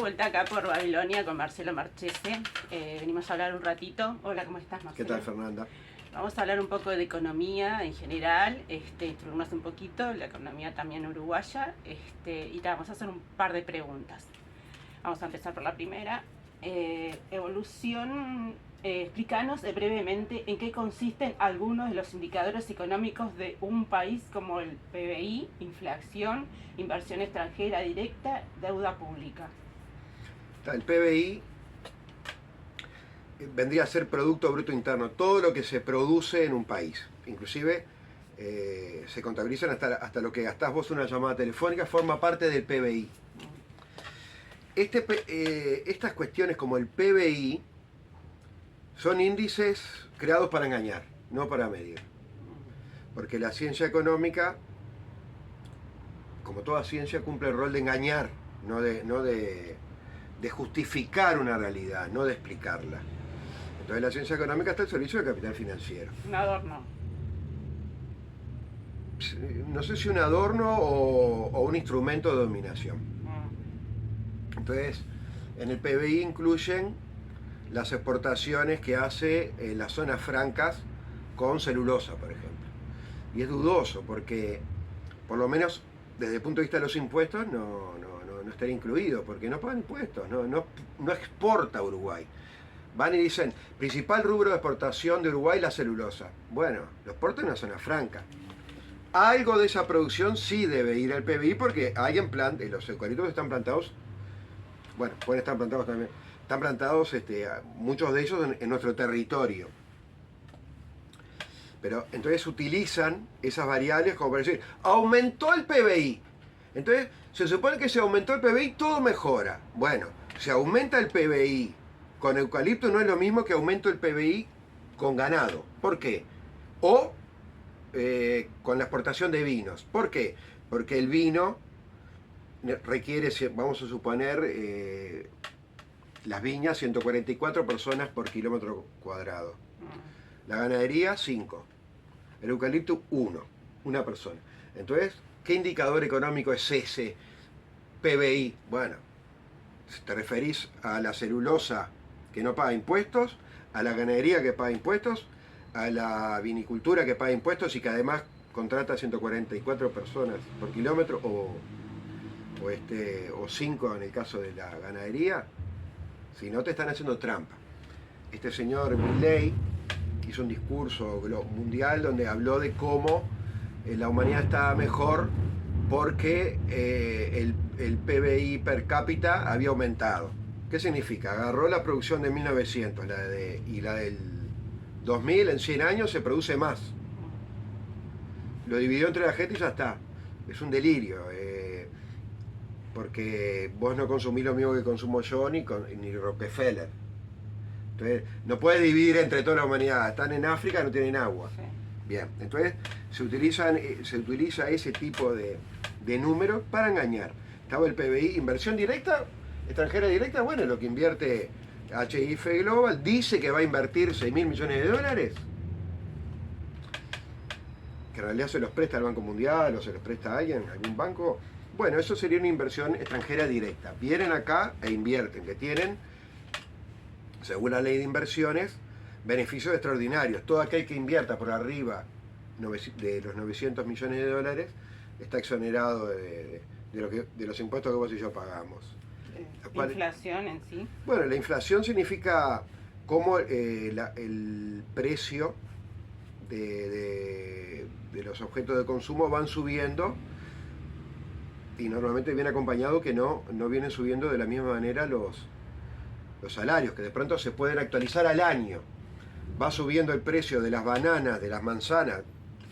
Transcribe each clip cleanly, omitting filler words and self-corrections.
vuelta acá por Babilonia con Marcelo Marchese. Venimos a hablar un ratito. Hola, ¿cómo estás, Marcelo? ¿Qué tal, Fernanda? Vamos a hablar un poco de economía en general, instruirnos un poquito, la economía también uruguaya, y te vamos a hacer un par de preguntas. Vamos a empezar por la primera. Evolución, explícanos brevemente en qué consisten algunos de los indicadores económicos de un país como el PBI, inflación, inversión extranjera directa, deuda pública. El PBI vendría a ser Producto Bruto Interno, todo lo que se produce en un país. Inclusive se contabilizan hasta lo que gastás vos en una llamada telefónica, forma parte del PBI. Estas cuestiones como el PBI son índices creados para engañar, no para medir. Porque la ciencia económica, como toda ciencia, cumple el rol de engañar, no de justificar una realidad, no de explicarla. Entonces la ciencia económica está al servicio del capital financiero. Un adorno. No sé si un adorno o un instrumento de dominación. Entonces, en el PBI incluyen las exportaciones que hace las zonas francas con celulosa, por ejemplo. Y es dudoso porque, por lo menos desde el punto de vista de los impuestos, no estaría incluido, porque no pagan impuestos, no exporta a Uruguay. Van y dicen, principal rubro de exportación de Uruguay, la celulosa. Bueno, lo exporta en una zona franca. Algo de esa producción sí debe ir al PBI porque hay los eucaliptos están plantados, bueno, pueden estar plantados también, están plantados muchos de ellos en nuestro territorio. Pero entonces utilizan esas variables como para decir, aumentó el PBI. Entonces, se supone que si aumentó el PBI, todo mejora. Bueno, si aumenta el PBI con eucalipto no es lo mismo que aumento el PBI con ganado. ¿Por qué? O con la exportación de vinos. ¿Por qué? Porque el vino requiere, vamos a suponer, las viñas 144 personas por kilómetro cuadrado. La ganadería 5. El eucalipto 1, una persona. Entonces, ¿qué indicador económico es ese PBI? Bueno, si te referís a la celulosa que no paga impuestos, a la ganadería que paga impuestos, a la vinicultura que paga impuestos y que además contrata 144 personas por kilómetro o 5 en el caso de la ganadería, si no te están haciendo trampa. Este señor Milei hizo un discurso mundial donde habló de cómo la humanidad estaba mejor porque el PBI per cápita había aumentado. ¿Qué significa? Agarró la producción de 1900 y la del 2000, en 100 años se produce más. Lo dividió entre la gente y ya está. Es un delirio, porque vos no consumís lo mismo que consumo yo ni Rockefeller. Entonces, no puedes dividir entre toda la humanidad. Están en África, no tienen agua. Sí. Bien, entonces se utiliza ese tipo de números para engañar. Estaba el PBI, inversión directa, extranjera directa, bueno, lo que invierte HIF Global, dice que va a invertir 6.000 millones de dólares, que en realidad se los presta al Banco Mundial o se los presta a alguien, algún banco. Bueno, eso sería una inversión extranjera directa. Vienen acá e invierten, que tienen, según la ley de inversiones, beneficios extraordinarios. Todo aquel que invierta por arriba de los 900 millones de dólares está exonerado de los impuestos que vos y yo pagamos. Inflación en sí. Bueno, la inflación significa cómo el precio de los objetos de consumo van subiendo, y normalmente viene acompañado que no vienen subiendo de la misma manera los salarios, que de pronto se pueden actualizar al año. Va subiendo el precio de las bananas, de las manzanas.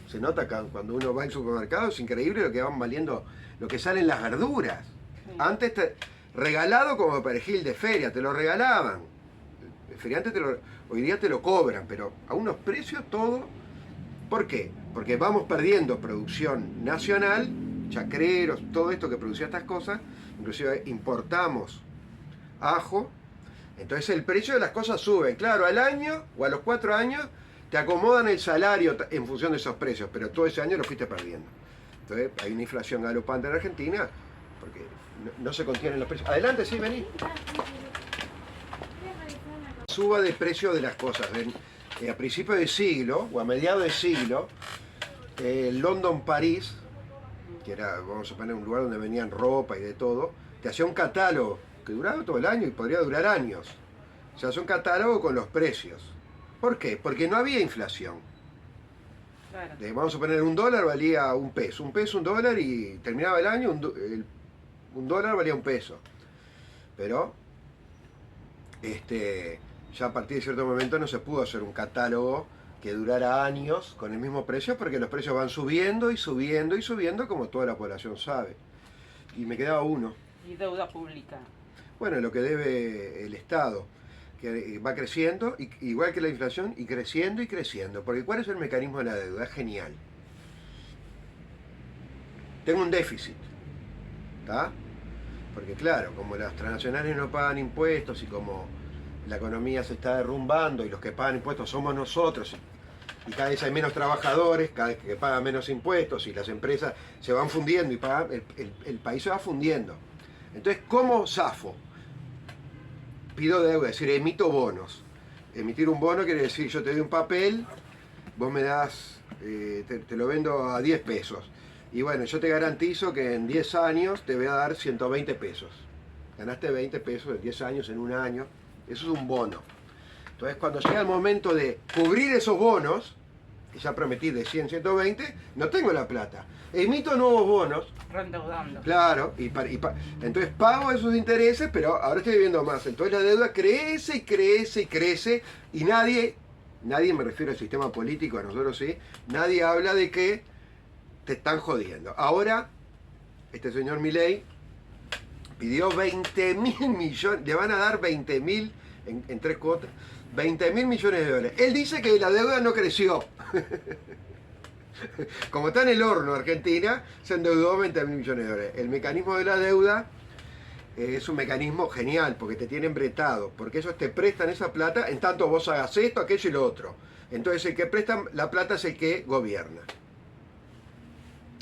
Se nota que cuando uno va al supermercado, es increíble lo que van valiendo, lo que salen las verduras. Sí. Antes regalado como perejil de feria, te lo regalaban. El feriante hoy día te lo cobran, pero a unos precios todo. ¿Por qué? Porque vamos perdiendo producción nacional, chacreros, todo esto que producía estas cosas, inclusive importamos ajo. Entonces el precio de las cosas sube. Claro, al año o a los 4 años te acomodan el salario en función de esos precios, pero todo ese año lo fuiste perdiendo. Entonces hay una inflación galopante en Argentina porque no se contienen los precios. Adelante, sí, vení. Suba de precio de las cosas. A principios de siglo, o a mediados de siglo, London, París, que era, vamos a poner, un lugar donde venían ropa y de todo, te hacía un catálogo que duraba todo el año y podría durar años. Se hace un catálogo con los precios. ¿Por qué? Porque no había inflación. Claro. Vamos a poner, $1 valía $1. $1, $1, y terminaba el año, $1 valía $1. Pero ya a partir de cierto momento no se pudo hacer un catálogo que durara años con el mismo precio, porque los precios van subiendo y subiendo y subiendo, como toda la población sabe. Y me quedaba uno. Y deuda pública. Bueno, lo que debe el Estado, que va creciendo, igual que la inflación, y creciendo y creciendo. Porque ¿cuál es el mecanismo de la deuda? Es genial. Tengo un déficit, ¿está? Porque claro, como las transnacionales no pagan impuestos y como la economía se está derrumbando y los que pagan impuestos somos nosotros, y cada vez hay menos trabajadores, cada vez que pagan menos impuestos y las empresas se van fundiendo y pagan, el país se va fundiendo. Entonces, ¿cómo zafo? Pido deuda, es decir, emito bonos. Emitir un bono quiere decir, yo te doy un papel, vos me das, te lo vendo a 10 pesos. Y bueno, yo te garantizo que en 10 años te voy a dar 120 pesos. Ganaste 20 pesos en 10 años, en un año. Eso es un bono. Entonces, cuando llega el momento de cubrir esos bonos, que ya prometí de 100, 120, no tengo la plata. Emito nuevos bonos. Reendeudando. Claro, entonces pago esos intereses, pero ahora estoy viviendo más. Entonces la deuda crece y crece y crece, y nadie, me refiero al sistema político, a nosotros sí, nadie habla de que te están jodiendo. Ahora, este señor Milei pidió 20.000 millones, le van a dar 20.000 en 3 cuotas, 20.000 millones de dólares. Él dice que la deuda no creció. Como está en el horno Argentina, se endeudó 20.000 millones de dólares. El mecanismo de la deuda es un mecanismo genial, porque te tienen bretado, porque ellos te prestan esa plata en tanto vos hagas esto, aquello y lo otro. Entonces el que presta la plata es el que gobierna.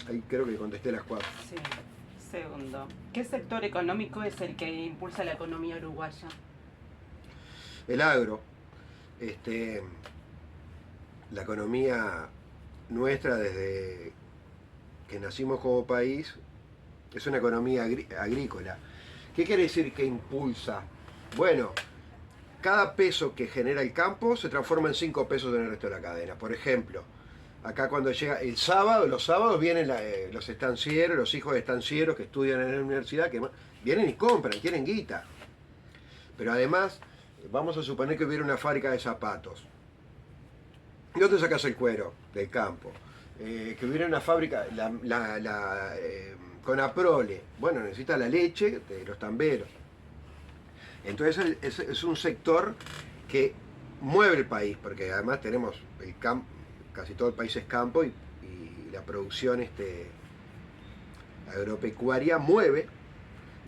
Ahí creo que contesté las 4. Sí. Segundo, ¿qué sector económico es el que impulsa la economía uruguaya? El agro. La economía nuestra desde que nacimos como país es una economía agrícola. ¿Qué quiere decir que impulsa? Bueno, cada peso que genera el campo se transforma en 5 pesos en el resto de la cadena. Por ejemplo, acá cuando llega el sábado, los sábados vienen los estancieros, los hijos de estancieros que estudian en la universidad, que vienen y compran, quieren guita. Pero además, vamos a suponer que hubiera una fábrica de zapatos. ¿De dónde sacas el cuero? Del campo. Que hubiera una fábrica, Conaprole. Bueno, necesita la leche de los tamberos. Entonces es un sector que mueve el país, porque además tenemos el campo, casi todo el país es campo, y la producción agropecuaria mueve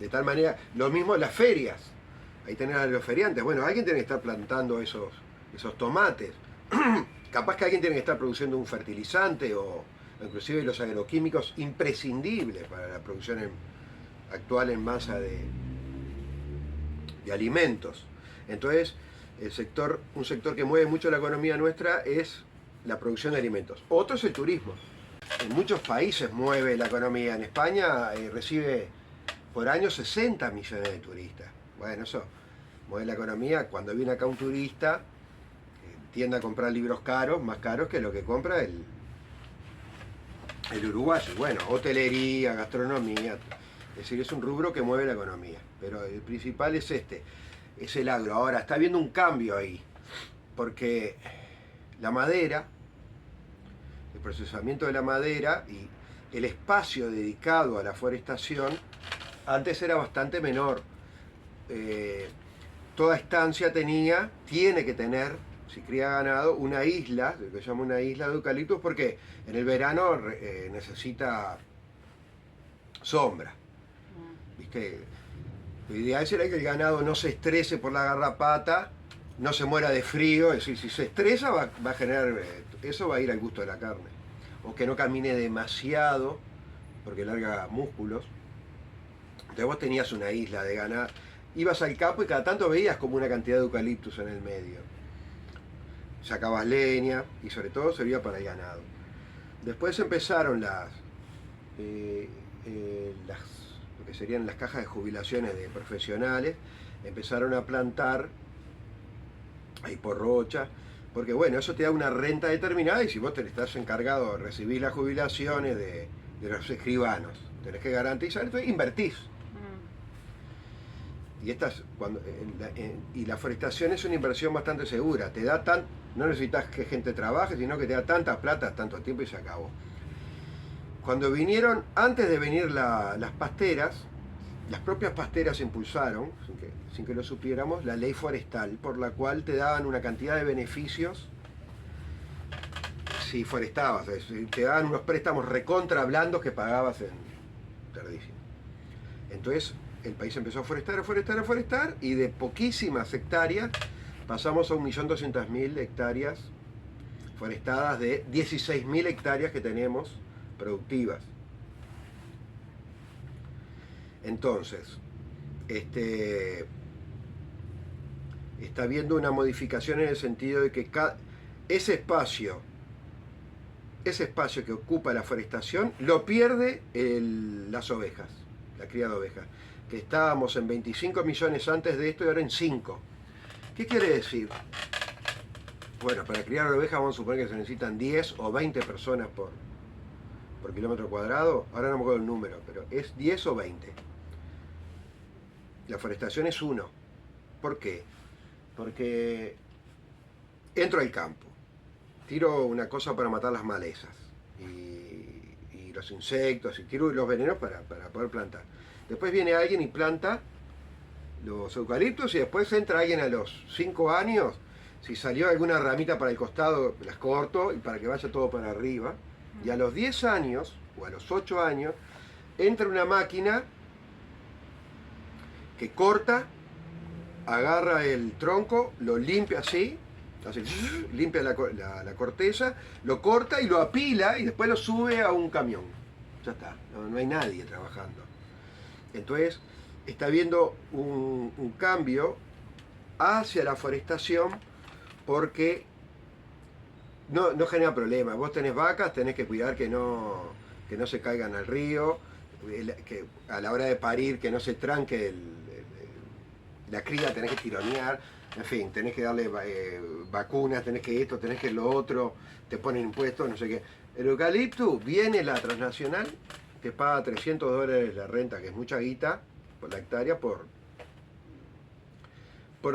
de tal manera. Lo mismo las ferias. Ahí tenés a los feriantes. Bueno, alguien tiene que estar plantando esos tomates. Capaz que alguien tiene que estar produciendo un fertilizante o inclusive los agroquímicos imprescindibles para la producción actual en masa de alimentos. Entonces, un sector que mueve mucho la economía nuestra es la producción de alimentos. Otro es el turismo. En muchos países mueve la economía. En España recibe por año 60 millones de turistas. Bueno, eso mueve la economía. Cuando viene acá un turista, tiende a comprar libros caros, más caros que lo que compra el uruguayo. Bueno, hotelería, gastronomía, es decir, es un rubro que mueve la economía. Pero el principal es es el agro. Ahora, está habiendo un cambio ahí, porque la madera, el procesamiento de la madera y el espacio dedicado a la forestación, antes era bastante menor. Toda estancia tiene que tener, si cría ganado, una isla, lo que se llama una isla de eucaliptos, porque en el verano necesita sombra. ¿Viste? Lo ideal será que el ganado no se estrese por la garrapata, no se muera de frío, es decir, si se estresa va a generar, eso va a ir al gusto de la carne. O que no camine demasiado, porque larga músculos. Entonces vos tenías una isla de ganado, ibas al campo y cada tanto veías como una cantidad de eucaliptus en el medio. Sacabas leña y sobre todo servía para el ganado. Después empezaron lo que serían las cajas de jubilaciones de profesionales, empezaron a plantar ahí por Rocha, porque bueno, eso te da una renta determinada y si vos te estás encargado de recibir las jubilaciones de los escribanos, tenés que garantizar, entonces invertís. Y y la forestación es una inversión bastante segura, te da no necesitas que gente trabaje, sino que te da tanta plata, tanto tiempo y se acabó. Cuando vinieron, antes de venir las pasteras, las propias pasteras impulsaron, sin que lo supiéramos, la ley forestal, por la cual te daban una cantidad de beneficios si forestabas, te daban unos préstamos recontra blandos que pagabas tardísimo. Entonces el país empezó a forestar y de poquísimas hectáreas pasamos a 1.200.000 hectáreas forestadas de 16.000 hectáreas que tenemos productivas. Entonces, está habiendo una modificación en el sentido de que ese espacio que ocupa la forestación lo pierde las ovejas, la cría de ovejas, que estábamos en 25 millones antes de esto y ahora en 5. ¿Qué quiere decir? Bueno, para criar ovejas vamos a suponer que se necesitan 10 o 20 personas por kilómetro cuadrado, ahora no me acuerdo el número, pero es 10 o 20. La forestación es 1. ¿Por qué? Porque entro al campo, tiro una cosa para matar las malezas y los insectos, y tiro los venenos para poder plantar. Después viene alguien y planta los eucaliptos y después entra alguien a los 5 años, si salió alguna ramita para el costado, las corto y para que vaya todo para arriba. Y a los 10 años, o a los 8 años, entra una máquina que corta, agarra el tronco, lo limpia así, limpia la corteza, lo corta y lo apila y después lo sube a un camión. Ya está, no hay nadie trabajando. Entonces, está habiendo un cambio hacia la forestación porque no genera problemas. Vos tenés vacas, tenés que cuidar que no se caigan al río, que a la hora de parir que no se tranque la cría, tenés que tironear, en fin, tenés que darle vacunas, tenés que esto, tenés que lo otro, te ponen impuestos, no sé qué. El eucalipto, viene la transnacional, que paga $300 la renta, que es mucha guita por la hectárea, por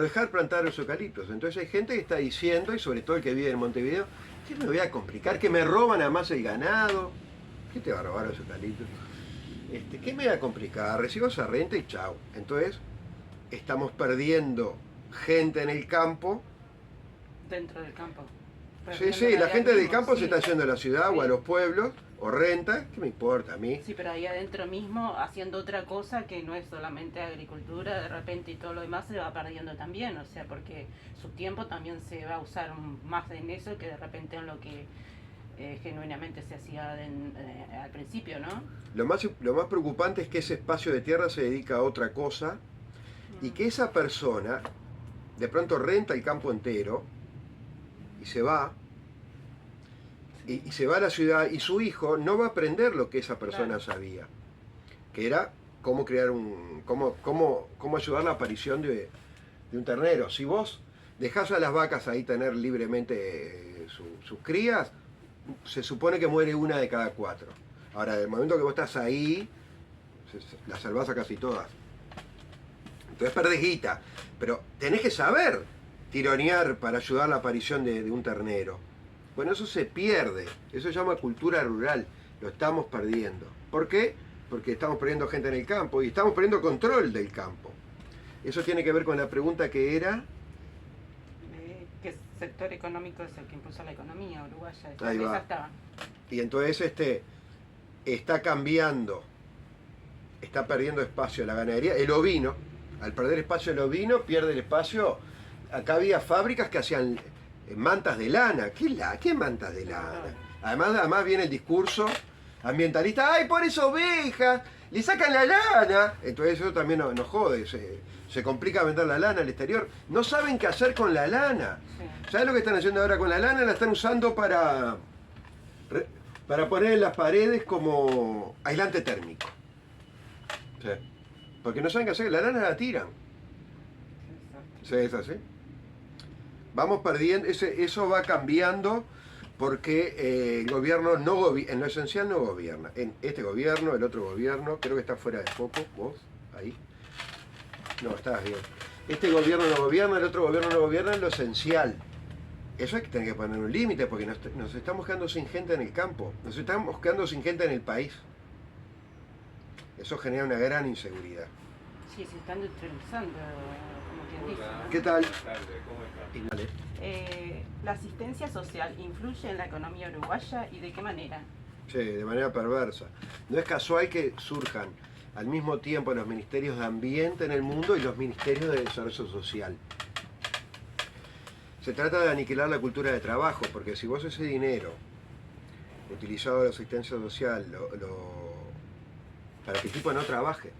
dejar plantar los eucaliptos. Entonces hay gente que está diciendo, y sobre todo el que vive en Montevideo, ¿qué me voy a complicar? ¿Que me roban además el ganado? ¿Qué te va a robar los eucaliptos? ¿Qué me voy a complicar? Recibo esa renta y chao. Entonces estamos perdiendo gente en el campo. Dentro del campo. Sí, la gente del campo se está yendo a la ciudad o a los pueblos, o renta, ¿qué me importa a mí? Sí, pero ahí adentro mismo haciendo otra cosa que no es solamente agricultura, de repente y todo lo demás se va perdiendo también, o sea, porque su tiempo también se va a usar más en eso que de repente en lo que genuinamente se hacía al principio, ¿no? Lo más preocupante es que ese espacio de tierra se dedica a otra cosa y que esa persona de pronto renta el campo entero y se va. Y se va a la ciudad y su hijo no va a aprender lo que esa persona sabía, que era cómo crear cómo ayudar a la aparición de un ternero. Si vos dejás a las vacas ahí tener libremente sus crías, se supone que muere una de cada 4. Ahora, del momento que vos estás ahí, las salvás a casi todas. Entonces perdés guita, pero tenés que saber tironear para ayudar a la aparición de un ternero. Bueno, eso se pierde, eso se llama cultura rural, lo estamos perdiendo. ¿Por qué? Porque estamos perdiendo gente en el campo y estamos perdiendo control del campo. Eso tiene que ver con la pregunta que era... ¿Qué sector económico es el que impulsa la economía uruguaya? Ahí va. Y entonces está cambiando, está perdiendo espacio la ganadería, el ovino. Al perder espacio el ovino, pierde el espacio. Acá había fábricas que hacían mantas de lana. ¿Qué mantas de lana? Además viene el discurso ambientalista, ¡ay, por eso ovejas! le sacan la lana. Entonces eso también nos jode, se complica vender la lana al exterior. No saben qué hacer con la lana. Sí. ¿Sabes lo que están haciendo ahora con la lana? La están usando para poner en las paredes como aislante térmico. Sí. Porque no saben qué hacer, la lana la tiran. Sí, es así. Vamos perdiendo, eso va cambiando porque el gobierno en lo esencial no gobierna. En este gobierno, el otro gobierno, creo que está fuera de foco, vos, ahí. No, estabas bien. Este gobierno no gobierna, el otro gobierno no gobierna en lo esencial. Eso hay que tener que poner un límite porque nos estamos quedando sin gente en el campo, nos estamos quedando sin gente en el país. Eso genera una gran inseguridad. Sí, se están industrializando, como quien dice, ¿no? ¿Qué tal? Buenas tardes, ¿cómo estás? ¿La asistencia social influye en la economía uruguaya y de qué manera? Sí, de manera perversa. No es casual que surjan al mismo tiempo los ministerios de ambiente en el mundo y los ministerios de desarrollo social. Se trata de aniquilar la cultura de trabajo, porque si vos ese dinero utilizado en la asistencia social para que el tipo no trabaje,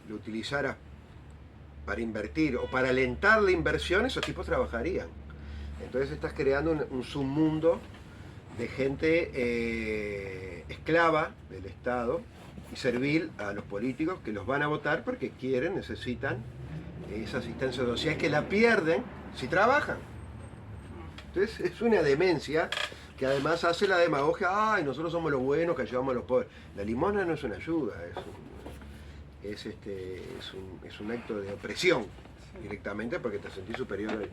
lo utilizaras para invertir o para alentar la inversión, esos tipos trabajarían. Entonces estás creando un submundo de gente esclava del Estado y servil a los políticos que los van a votar porque quieren, necesitan esa asistencia social, que la pierden si trabajan. Entonces es una demencia que además hace la demagogia. Ay, nosotros somos los buenos que ayudamos a los pobres. La limosna no es una ayuda, es un acto de opresión directamente porque te sentís superior.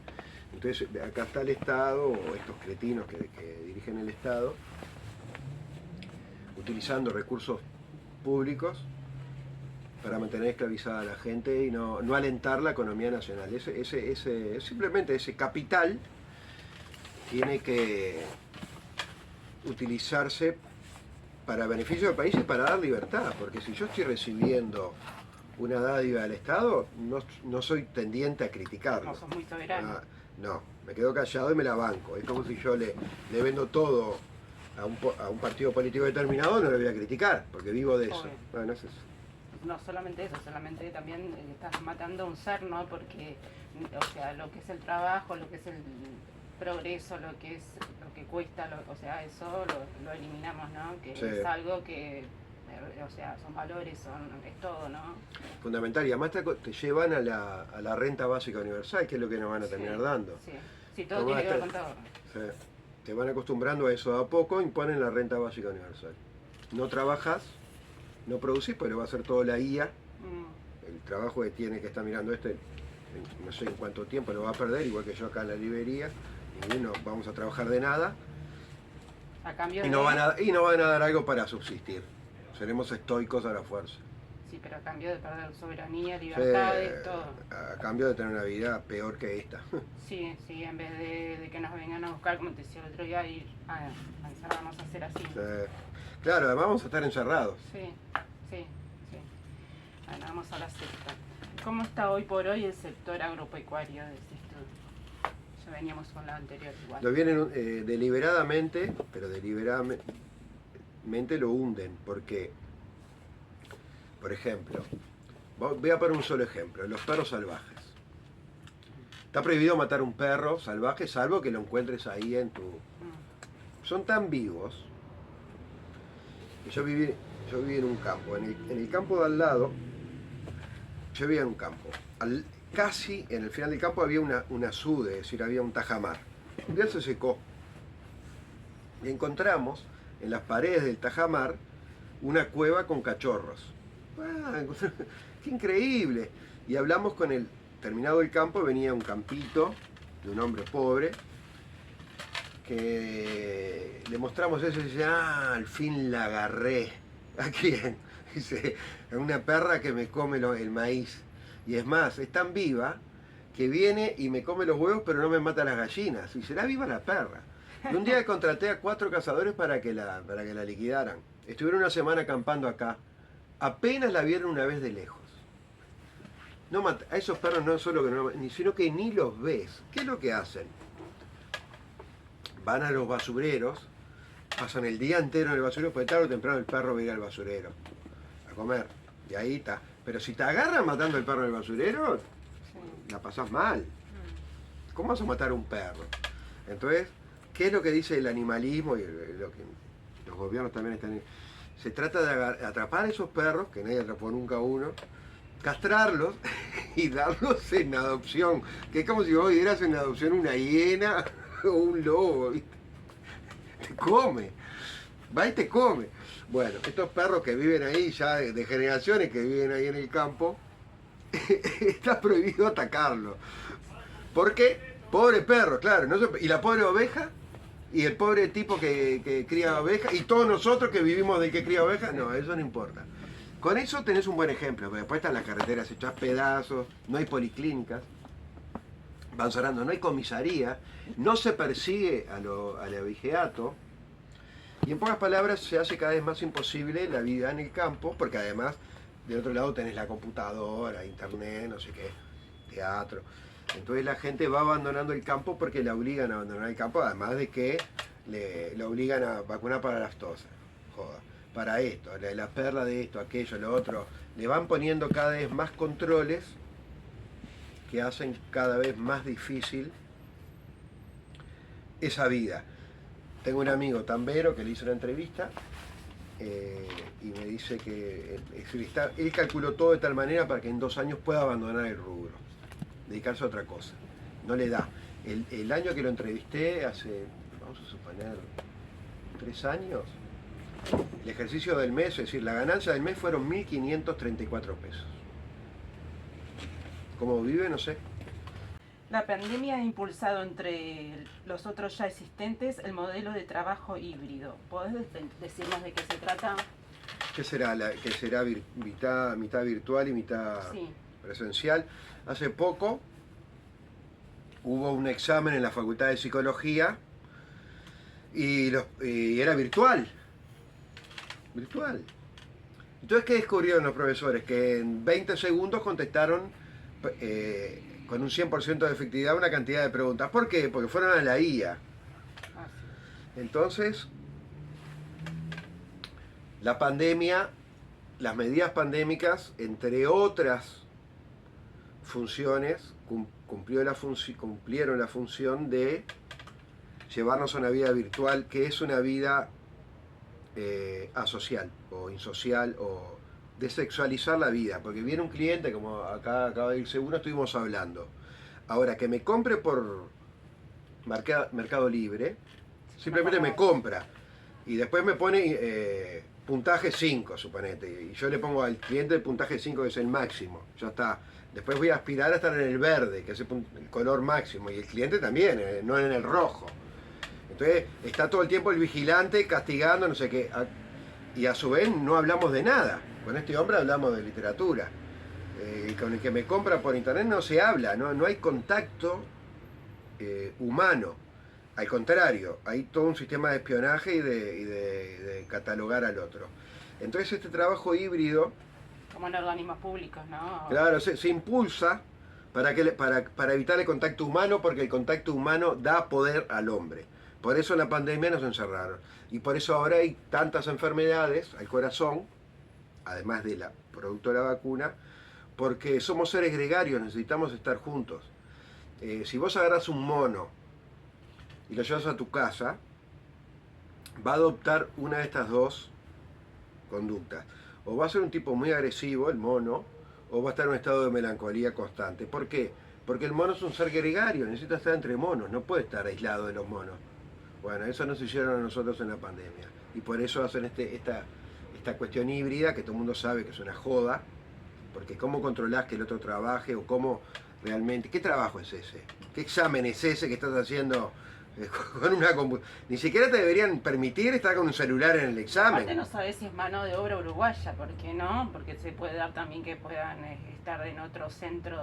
Entonces acá está el Estado, o estos cretinos que dirigen el Estado, utilizando recursos públicos para mantener esclavizada a la gente y no alentar la economía nacional. Simplemente ese capital tiene que utilizarse para beneficio del país y para dar libertad, porque si yo estoy recibiendo una dádiva del Estado, no soy tendiente a criticarlo. No, sos muy soberano. No, me quedo callado y me la banco. Es como si yo le vendo todo a un partido político determinado, no le voy a criticar, porque vivo de eso. Obvio. Bueno, es eso. No solamente eso, solamente también estás matando a un ser, ¿no? Porque, o sea, lo que es el trabajo, lo que es el progreso, lo que cuesta, o sea, eso lo eliminamos, ¿no? Que Sí. es algo que, o sea, son valores, es todo, ¿no? Fundamental, y además te llevan a la renta básica universal, que es lo que nos van a terminar Sí, dando. Sí, todo tiene que ver con todo. Sí. Te van acostumbrando a eso de a poco, imponen la renta básica universal. No trabajas, no producís, pero va a ser todo la IA. El trabajo que tiene que estar mirando no sé en cuánto tiempo lo va a perder, igual que yo acá en la librería, y no vamos a trabajar de nada, A cambio y no van a dar algo para subsistir. Seremos estoicos a la fuerza. Sí, pero a cambio de perder soberanía, libertades, todo. A cambio de tener una vida peor que esta. Sí, en vez de que nos vengan a buscar, como te decía el otro día, ir a encerrarnos a hacer así. Claro, además vamos a estar encerrados. Sí. Bueno, vamos a la sexta. ¿Cómo está hoy por hoy el sector agropecuario de este estudio? Ya veníamos con la anterior igual. Lo vienen deliberadamente, pero deliberadamente lo hunden, porque, por ejemplo, voy a poner un solo ejemplo, los perros salvajes. Está prohibido matar un perro salvaje, salvo que lo encuentres ahí en tu... Son tan vivos que yo viví en un campo, en el campo de al lado, yo vivía en un campo. Casi en el final del campo había una sude, es decir, había un tajamar. Un día se secó. Y encontramos en las paredes del tajamar una cueva con cachorros. ¡Qué increíble! Y hablamos con el terminado el campo, venía un campito de un hombre pobre, que le mostramos eso y dice, al fin la agarré. ¿A quién? Dice, a una perra que me come el maíz. Y es más, es tan viva que viene y me come los huevos pero no me mata las gallinas. Y será viva la perra. Y un día contraté a 4 cazadores para que la liquidaran. Estuvieron una semana acampando acá. Apenas la vieron una vez de lejos. No a esos perros no solo que no, sino que ni los ves. ¿Qué es lo que hacen? Van a los basureros, pasan el día entero en el basurero, porque tarde o temprano el perro va a ir al basurero. comer. Y ahí está. Pero si te agarran matando al perro en el basurero, Sí. la pasás mal. ¿Cómo vas a matar a un perro? Entonces, ¿qué es lo que dice el animalismo y lo que los gobiernos también están? Se trata de atrapar a esos perros, que nadie atrapó nunca uno, castrarlos y darlos en adopción. Que es como si vos dieras en adopción una hiena o un lobo, ¿viste? Te come, va y te come. Bueno, estos perros que viven ahí ya de generaciones que viven ahí en el campo, está prohibido atacarlos. ¿Por qué? Pobre perro, claro. Y la pobre oveja, y el pobre tipo que cría ovejas, y todos nosotros que vivimos del que cría ovejas, no, eso no importa. Con eso tenés un buen ejemplo, porque después están las carreteras hechas pedazos, no hay policlínicas, van cerrando, no hay comisaría, no se persigue al abigeato, y en pocas palabras se hace cada vez más imposible la vida en el campo, porque además, de otro lado tenés la computadora, internet, no sé qué, teatro. Entonces la gente va abandonando el campo porque la obligan a abandonar el campo, además de que la obligan a vacunar para las tosas, joda, para esto, la perla de esto, aquello, lo otro. Le van poniendo cada vez más controles que hacen cada vez más difícil esa vida. Tengo un amigo tambero que le hizo una entrevista y me dice que él calculó todo de tal manera para que en 2 años pueda abandonar el rubro, dedicarse a otra cosa. No le da. El año que lo entrevisté, hace, vamos a suponer, 3 años, el ejercicio del mes, es decir, la ganancia del mes fueron 1.534 pesos. ¿Cómo vive? No sé. La pandemia ha impulsado entre los otros ya existentes el modelo de trabajo híbrido. ¿Podés decirnos de qué se trata? ¿Qué será? ¿Que será mitad virtual y mitad presencial? Hace poco hubo un examen en la Facultad de Psicología y era virtual. Virtual. Entonces, ¿qué descubrieron los profesores? Que en 20 segundos contestaron con un 100% de efectividad una cantidad de preguntas. ¿Por qué? Porque fueron a la IA. Entonces, la pandemia, las medidas pandémicas, entre otras funciones, cumplieron la función de llevarnos a una vida virtual, que es una vida asocial o insocial o desexualizar la vida, porque viene un cliente, como acá acaba de irse uno, estuvimos hablando. Ahora, que me compre por Mercado Libre, simplemente me compra y después me pone puntaje 5, suponete, y yo le pongo al cliente el puntaje 5, que es el máximo, ya está. Después voy a aspirar a estar en el verde, que es el color máximo, y el cliente también, no en el rojo. Entonces está todo el tiempo el vigilante castigando, no sé qué, y a su vez no hablamos de nada. Con este hombre hablamos de literatura. Con el que me compra por internet no se habla, no hay contacto humano. Al contrario, hay todo un sistema de espionaje y de catalogar al otro. Entonces este trabajo híbrido, como en organismos públicos, ¿no? Claro, se impulsa para evitar el contacto humano, porque el contacto humano da poder al hombre. Por eso en la pandemia nos encerraron. Y por eso ahora hay tantas enfermedades al corazón, además de la producto de la vacuna, porque somos seres gregarios, necesitamos estar juntos. Si vos agarras un mono y lo llevas a tu casa, va a adoptar una de estas dos conductas. O va a ser un tipo muy agresivo, el mono, o va a estar en un estado de melancolía constante. ¿Por qué? Porque el mono es un ser gregario, necesita estar entre monos, no puede estar aislado de los monos. Bueno, eso nos hicieron a nosotros en la pandemia. Y por eso hacen esta cuestión híbrida, que todo el mundo sabe que es una joda, porque ¿cómo controlás que el otro trabaje? O cómo realmente, ¿qué trabajo es ese? ¿Qué examen es ese que estás haciendo con una computadora? Ni siquiera te deberían permitir estar con un celular en el examen. Aparte no sabes si es mano de obra uruguaya, ¿por qué no? Porque se puede dar también que puedan estar en otro centro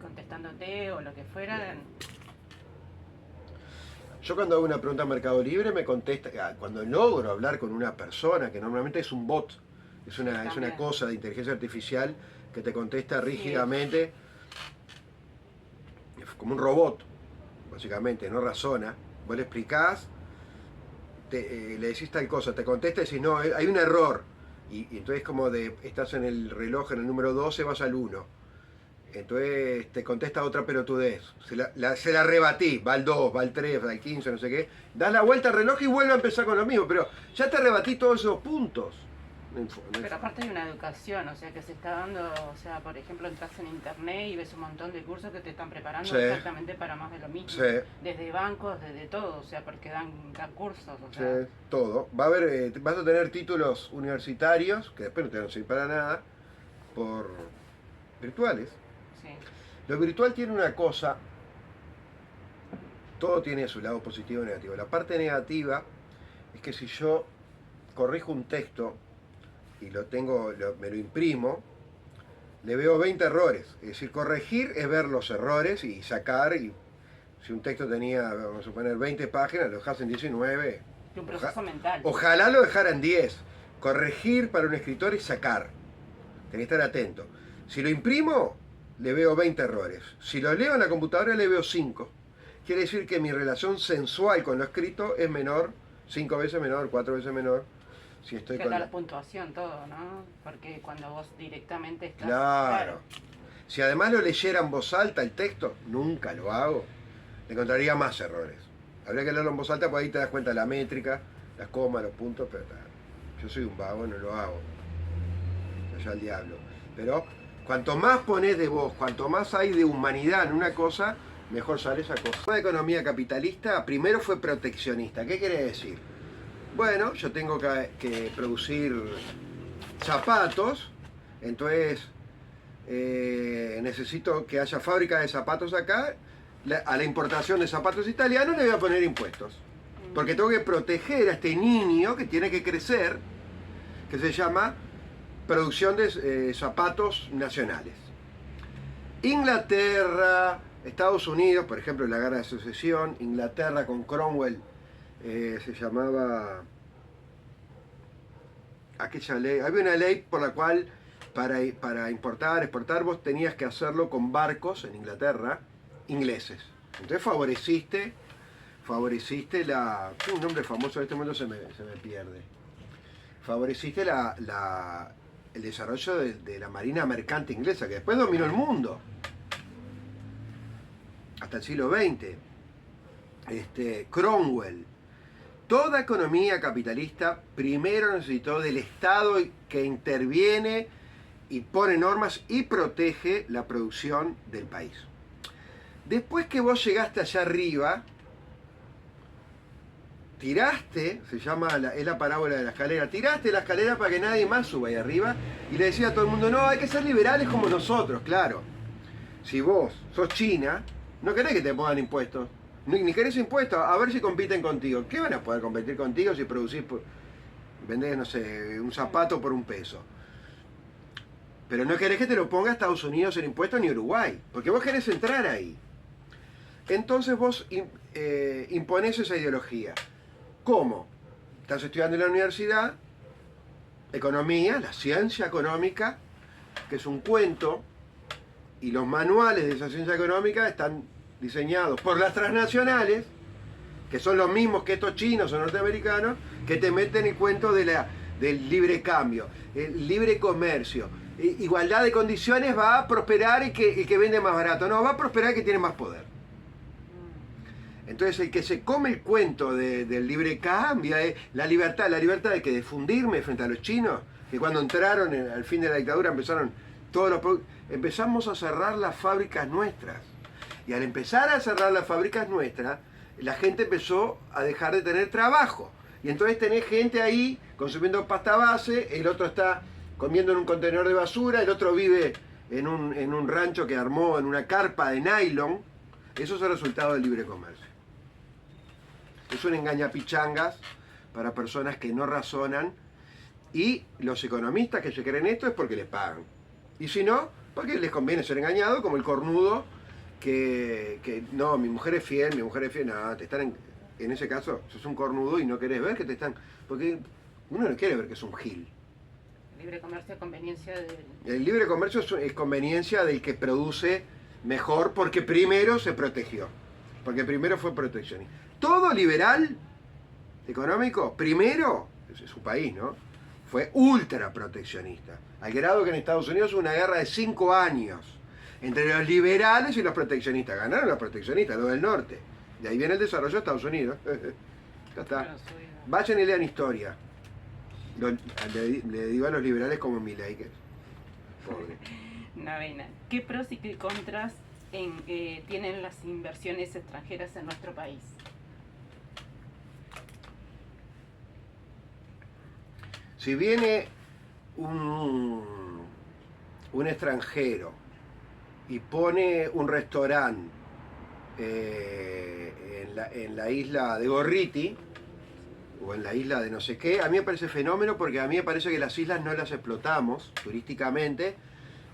contestándote o lo que fuera. Yo cuando hago una pregunta a Mercado Libre me contesta, cuando logro hablar con una persona, que normalmente es un bot, es una cosa de inteligencia artificial que te contesta rígidamente, como un robot, básicamente, no razona. Vos le explicás, le decís tal cosa, te contesta y decís, no, hay un error. Y entonces como estás en el reloj, en el número 12, vas al 1. Entonces te contesta otra pelotudez. Se la rebatís, va al 2, va al 3, va al 15, no sé qué. Das la vuelta al reloj y vuelve a empezar con lo mismo. Pero ya te rebatí todos esos puntos. Pero aparte hay una educación, o sea, que se está dando, o sea, por ejemplo, entras en internet y ves un montón de cursos que te están preparando exactamente para más de lo mismo. Desde bancos, desde todo, o sea, porque dan cursos, o sea. Todo. Va a haber, vas a tener títulos universitarios, que después no te van a servir para nada, por virtuales. Sí. Lo virtual tiene una cosa, todo tiene su lado positivo y negativo. La parte negativa es que si yo corrijo un texto y me lo imprimo, le veo 20 errores. Es decir, corregir es ver los errores y sacar, y si un texto tenía, vamos a suponer, 20 páginas, lo dejas en 19. Y un proceso mental. Ojalá lo dejara en 10. Corregir para un escritor es sacar. Tenés que estar atento. Si lo imprimo, le veo 20 errores. Si lo leo en la computadora, le veo 5. Quiere decir que mi relación sensual con lo escrito es menor, 5 veces menor, 4 veces menor. Si estoy con la puntuación, todo, ¿no? Porque cuando vos directamente estás... Claro. Si además lo leyera en voz alta el texto, nunca lo hago, le encontraría más errores. Habría que leerlo en voz alta, porque ahí te das cuenta de la métrica, las comas, los puntos, pero yo soy un vago, no lo hago. Allá al diablo. Pero cuanto más pones de vos, cuanto más hay de humanidad en una cosa, mejor sale esa cosa. La economía capitalista primero fue proteccionista. ¿Qué quiere decir? Bueno, yo tengo que producir zapatos, entonces necesito que haya fábrica de zapatos acá. A la importación de zapatos italianos le voy a poner impuestos, porque tengo que proteger a este niño que tiene que crecer, que se llama producción de zapatos nacionales. Inglaterra, Estados Unidos, por ejemplo, la guerra de secesión, Inglaterra con Cromwell, se llamaba aquella ley, había una ley por la cual para importar, exportar, vos tenías que hacerlo con barcos en Inglaterra, ingleses. Entonces favoreciste un nombre famoso en este momento se me pierde. Favoreciste el desarrollo de la marina mercante inglesa, que después dominó el mundo hasta el siglo XX. Cromwell. Toda economía capitalista primero necesitó del Estado que interviene y pone normas y protege la producción del país. Después que vos llegaste allá arriba, tiraste, es la parábola de la escalera, tiraste la escalera para que nadie más suba ahí arriba y le decía a todo el mundo, no, hay que ser liberales como nosotros, claro. Si vos sos China, no querés que te pongan impuestos. Ni querés impuestos, a ver si compiten contigo. ¿Qué van a poder competir contigo si producís, vendés, no sé, un zapato por $1? Pero no querés que te lo ponga Estados Unidos en impuestos ni Uruguay, porque vos querés entrar ahí. Entonces vos imponés esa ideología. ¿Cómo? Estás estudiando en la universidad, economía, la ciencia económica, que es un cuento, y los manuales de esa ciencia económica están diseñados por las transnacionales, que son los mismos que estos chinos o norteamericanos, que te meten el cuento del libre cambio, el libre comercio, igualdad de condiciones, va a prosperar el que vende más barato, no, va a prosperar el que tiene más poder. Entonces el que se come el cuento del libre cambio, la libertad de que de fundirme frente a los chinos, que cuando entraron al fin de la dictadura empezamos a cerrar las fábricas nuestras. Y al empezar a cerrar las fábricas nuestras, la gente empezó a dejar de tener trabajo. Y entonces tenés gente ahí consumiendo pasta base, el otro está comiendo en un contenedor de basura, el otro vive en un rancho que armó en una carpa de nylon. Eso es el resultado del libre comercio. Es un engañapichangas para personas que no razonan, y los economistas que se creen esto es porque les pagan. Y si no, porque les conviene ser engañado, como el cornudo que no, mi mujer es fiel, no, te están en ese caso, sos un cornudo y no querés ver que te están, porque uno no quiere ver que es un gil. El libre comercio es conveniencia El libre comercio es conveniencia del que produce mejor, porque primero se protegió, porque primero fue proteccionista. Todo liberal económico, primero, es su país, ¿no? fue ultra proteccionista, al grado que en Estados Unidos hubo una guerra de 5 años entre los liberales y los proteccionistas. Ganaron los proteccionistas, los del norte. De ahí viene el desarrollo de Estados Unidos. Ya está. Vayan y lean historia. Le digo a los liberales como Milei, que pobre. Novena. ¿Qué pros y qué contras tienen las inversiones extranjeras en nuestro país? Si viene un extranjero y pone un restaurante en la isla de Gorriti o en la isla de no sé qué, a mí me parece fenómeno, porque a mí me parece que las islas no las explotamos turísticamente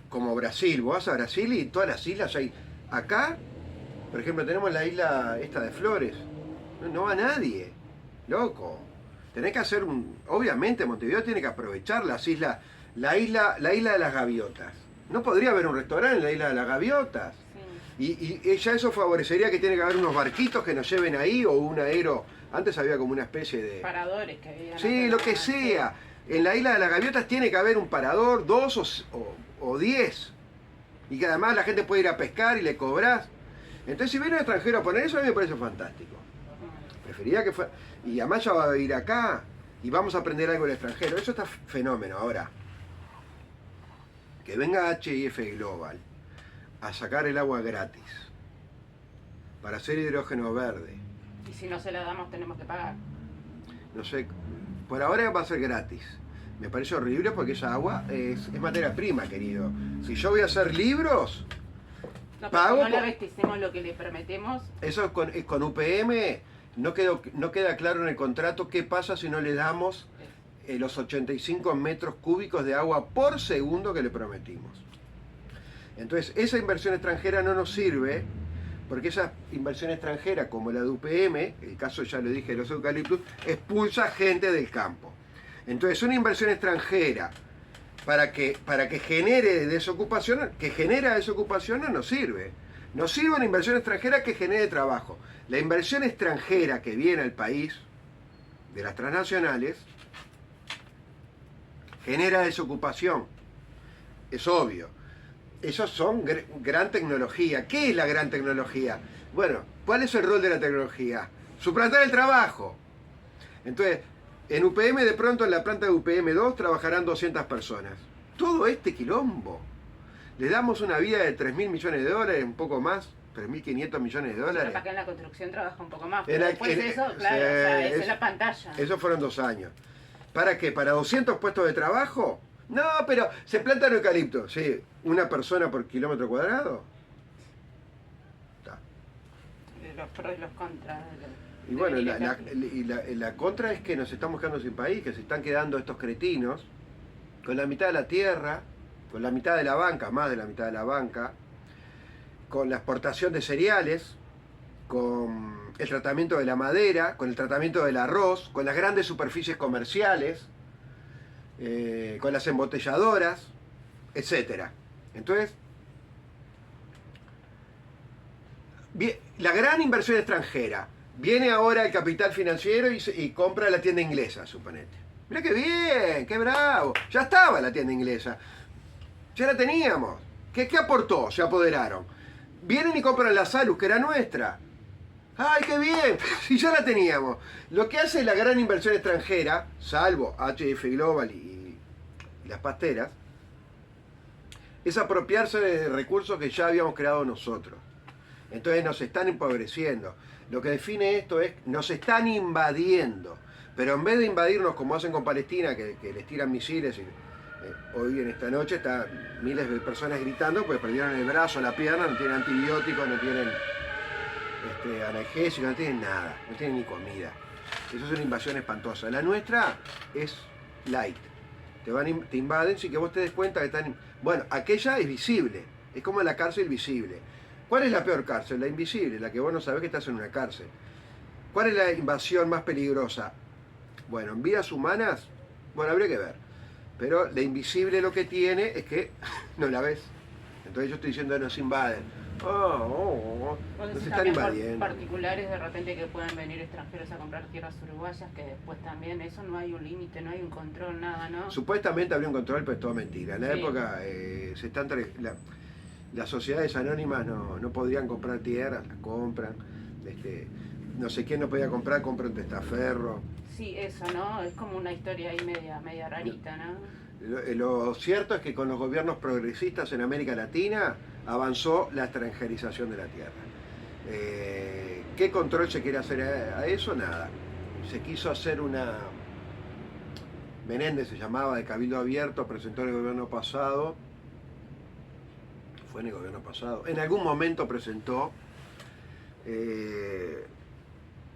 como Brasil. Vos vas a Brasil y todas las islas hay. Acá, por ejemplo, tenemos la isla esta de Flores. No va nadie, loco. Tenés que hacer obviamente Montevideo tiene que aprovechar las islas, la isla de las gaviotas. No podría haber un restaurante en la isla de las gaviotas. Sí. Y ya eso favorecería que tiene que haber unos barquitos que nos lleven ahí, o un aero. Antes había como una especie de paradores que había. Sí, lo que sea. En la isla de las gaviotas tiene que haber un parador, 2 o 10. Y que además la gente puede ir a pescar y le cobras. Entonces, si viene un extranjero a poner eso, a mí me parece fantástico. Preferiría que fuera. Y además ya va a ir acá y vamos a aprender algo del extranjero. Eso está fenómeno. Ahora, que venga HIF Global a sacar el agua gratis para hacer hidrógeno verde. Y si no se la damos, tenemos que pagar. No sé, por ahora va a ser gratis. Me parece horrible porque esa agua es materia prima, querido. Si yo voy a hacer libros, no, pago. Si no le abastecemos lo que le prometemos. Eso con UPM no queda claro en el contrato qué pasa si no le damos los 85 metros cúbicos de agua por segundo que le prometimos. Entonces, esa inversión extranjera no nos sirve, porque esa inversión extranjera, como la de UPM, el caso ya lo dije de los eucaliptus, expulsa gente del campo. Entonces, una inversión extranjera para que genere desocupación, que genera desocupación, no nos sirve. Nos sirve una inversión extranjera que genere trabajo. La inversión extranjera que viene al país, de las transnacionales, genera desocupación. Es obvio. Esos son gran tecnología. ¿Qué es la gran tecnología? Bueno, ¿cuál es el rol de la tecnología? Suplantar el trabajo. Entonces, en UPM, de pronto en la planta de UPM 2 trabajarán 200 personas. Todo este quilombo. Le damos una vida de 3.000 millones de dólares, un poco más, 3.500 millones de dólares. Pero para que en la construcción trabaja un poco más. Pero después de eso, claro, o sea, esa es la pantalla. Eso fueron 2 años. ¿Para qué? ¿Para 200 puestos de trabajo? No, pero se plantan eucaliptos. Sí, una persona por kilómetro cuadrado. Está. Los pros y los contras. Y bueno, la contra es que nos estamos quedando sin país, que se están quedando estos cretinos con la mitad de la tierra, con la mitad de la banca, más de la mitad de la banca, con la exportación de cereales, con el tratamiento de la madera, con el tratamiento del arroz, con las grandes superficies comerciales, con las embotelladoras, etc. Entonces, la gran inversión extranjera. Viene ahora el capital financiero y compra la tienda inglesa, suponete. Mirá qué bien, qué bravo. Ya estaba la tienda inglesa. Ya la teníamos. ¿Qué aportó? Se apoderaron. Vienen y compran la Salus, que era nuestra. ¡Ay, qué bien! Si ya la teníamos. Lo que hace la gran inversión extranjera, salvo HF Global y las pasteras, es apropiarse de recursos que ya habíamos creado nosotros. Entonces nos están empobreciendo. Lo que define esto es, nos están invadiendo. Pero en vez de invadirnos como hacen con Palestina, que les tiran misiles, y, hoy en esta noche están miles de personas gritando, pues perdieron el brazo, la pierna, no tienen antibióticos, no tienen analgésicos, no tienen nada, no tienen ni comida. Eso es una invasión espantosa. La nuestra es light. Te invaden sin que vos te des cuenta que están... Bueno, aquella es visible, es como la cárcel visible. ¿Cuál es la peor cárcel? La invisible, la que vos no sabés que estás en una cárcel. ¿Cuál es la invasión más peligrosa? Bueno, en vidas humanas, bueno, habría que ver. Pero la invisible lo que tiene es que no la ves. Entonces yo estoy diciendo que nos invaden. Nos están invadiendo. Particulares de repente que puedan venir extranjeros a comprar tierras uruguayas, que después también eso no hay un límite, no hay un control, nada, ¿no? Supuestamente habría un control, pero es todo mentira. En la época las sociedades anónimas no podrían comprar tierras, las compran. No sé quién no podía comprar, compra un testaferro. Sí, eso, ¿no? Es como una historia ahí media rarita, ¿no? Lo cierto es que con los gobiernos progresistas en América Latina avanzó la extranjerización de la tierra. ¿Qué control se quiere hacer a eso? Nada. Se quiso hacer Menéndez se llamaba, de Cabildo Abierto, presentó en el gobierno pasado. Fue en el gobierno pasado. En algún momento presentó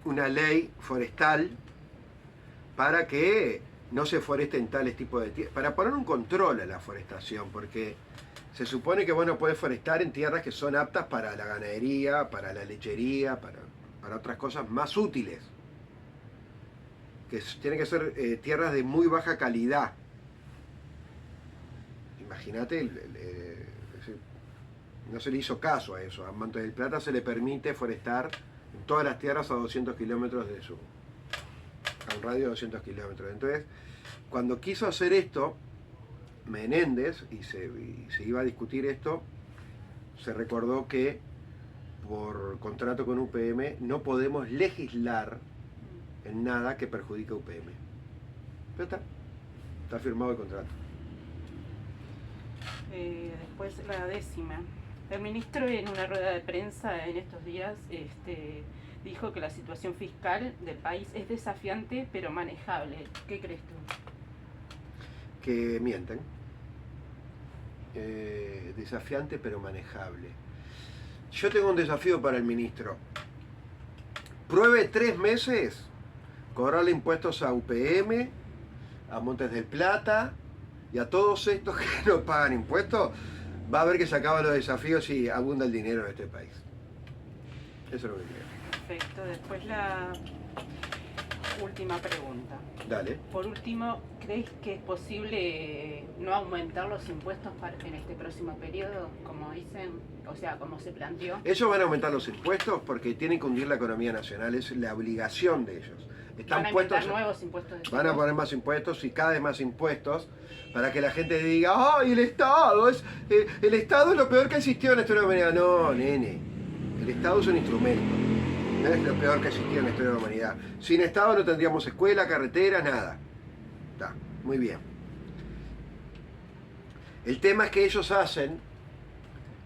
una ley forestal para que no se foresten tales tipos de tierras, para poner un control a la forestación, porque se supone que vos no podés forestar en tierras que son aptas para la ganadería, para la lechería, para otras cosas más útiles, que tienen que ser tierras de muy baja calidad. Imagínate, no se le hizo caso a eso. A Montes del Plata se le permite forestar en todas las tierras a 200 kilómetros a un radio de 200 kilómetros. Entonces, cuando quiso hacer esto, Menéndez, y se iba a discutir esto, se recordó que por contrato con UPM no podemos legislar en nada que perjudique a UPM. Pero está firmado el contrato. Después la 10ª. El ministro en una rueda de prensa en estos días dijo que la situación fiscal del país es desafiante pero manejable. ¿Qué crees tú? Que mienten. Desafiante pero manejable. Yo tengo un desafío para el ministro. Pruebe 3 meses cobrarle impuestos a UPM, a Montes del Plata y a todos estos que no pagan impuestos. Va a ver que se acaban los desafíos y abunda el dinero en este país. Eso es lo que creo. Perfecto. Después la última pregunta. Dale. Por último, ¿crees que es posible no aumentar los impuestos en este próximo periodo, como dicen, o sea, como se planteó? Ellos van a aumentar los impuestos porque tienen que hundir la economía nacional, es la obligación de ellos. Van a inventar nuevos impuestos. Van a poner más impuestos y cada vez más impuestos para que la gente diga, ¡ay, el Estado es lo peor que existió en la historia de la humanidad! No, nene, el Estado es un instrumento, no es lo peor que existió en la historia de la humanidad. Sin Estado no tendríamos escuela, carreteras, nada. Está, muy bien. El tema es que ellos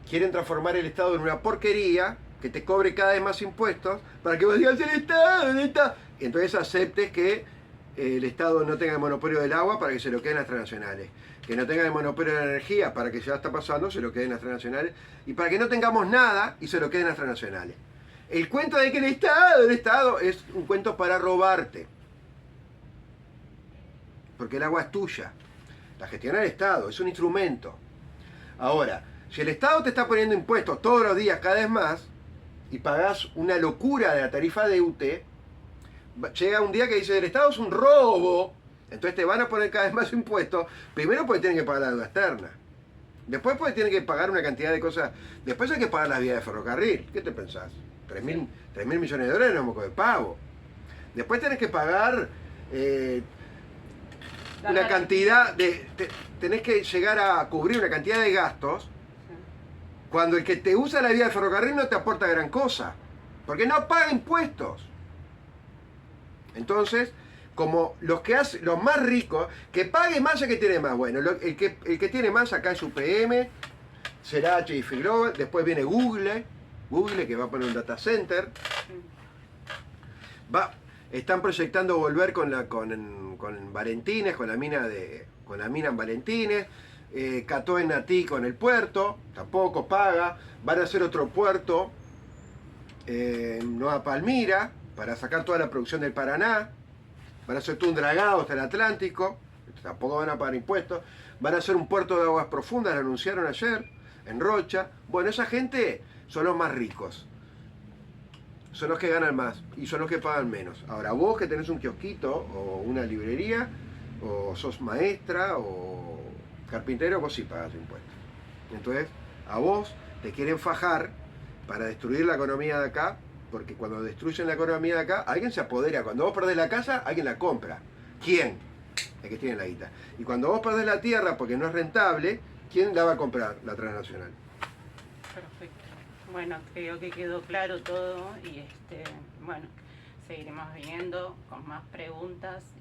quieren transformar el Estado en una porquería que te cobre cada vez más impuestos para que vos digas, el Estado. Y entonces aceptes que el Estado no tenga el monopolio del agua para que se lo queden las transnacionales, que no tenga el monopolio de la energía para que ya está pasando, se lo queden las transnacionales, y para que no tengamos nada y se lo queden las transnacionales. El cuento de que el Estado es un cuento para robarte, porque el agua es tuya, la gestiona el Estado, es un instrumento. Ahora, si el Estado te está poniendo impuestos todos los días cada vez más y pagás una locura de la tarifa de UTE, llega un día que dice el Estado es un robo, entonces te van a poner cada vez más impuestos, primero porque tienen que pagar la deuda externa, después porque tienen que pagar una cantidad de cosas, después hay que pagar las vías de ferrocarril, ¿qué te pensás? 3.000 millones de dólares no es moco de pavo. Después tenés que pagar una cantidad tenés que llegar a cubrir una cantidad de gastos cuando el que te usa la vía de ferrocarril no te aporta gran cosa, porque no paga impuestos. Entonces, como los más ricos, que pague más el que tiene más. Bueno, el que tiene más acá es UPM, será HF Global, después viene Google que va a poner un data center. Están proyectando volver con Valentines, con la mina en Valentines. Cató en Natí con el puerto, tampoco paga. Van a hacer otro puerto en Nueva Palmira para sacar toda la producción del Paraná. Van a hacer todo un dragado hasta el Atlántico, tampoco van a pagar impuestos. Van a hacer un puerto de aguas profundas, lo anunciaron ayer, en Rocha. Bueno, esa gente son los más ricos, son los que ganan más y son los que pagan menos. Ahora, vos que tenés un kiosquito o una librería, o sos maestra o carpintero, vos sí pagas impuestos. Entonces, a vos te quieren fajar para destruir la economía de acá, porque cuando destruyen la economía de acá, alguien se apodera. Cuando vos perdés la casa, alguien la compra. ¿Quién? El que tiene la guita. Y cuando vos perdés la tierra porque no es rentable, ¿quién la va a comprar? La transnacional. Perfecto. Bueno, creo que quedó claro todo y bueno, seguiremos viniendo con más preguntas.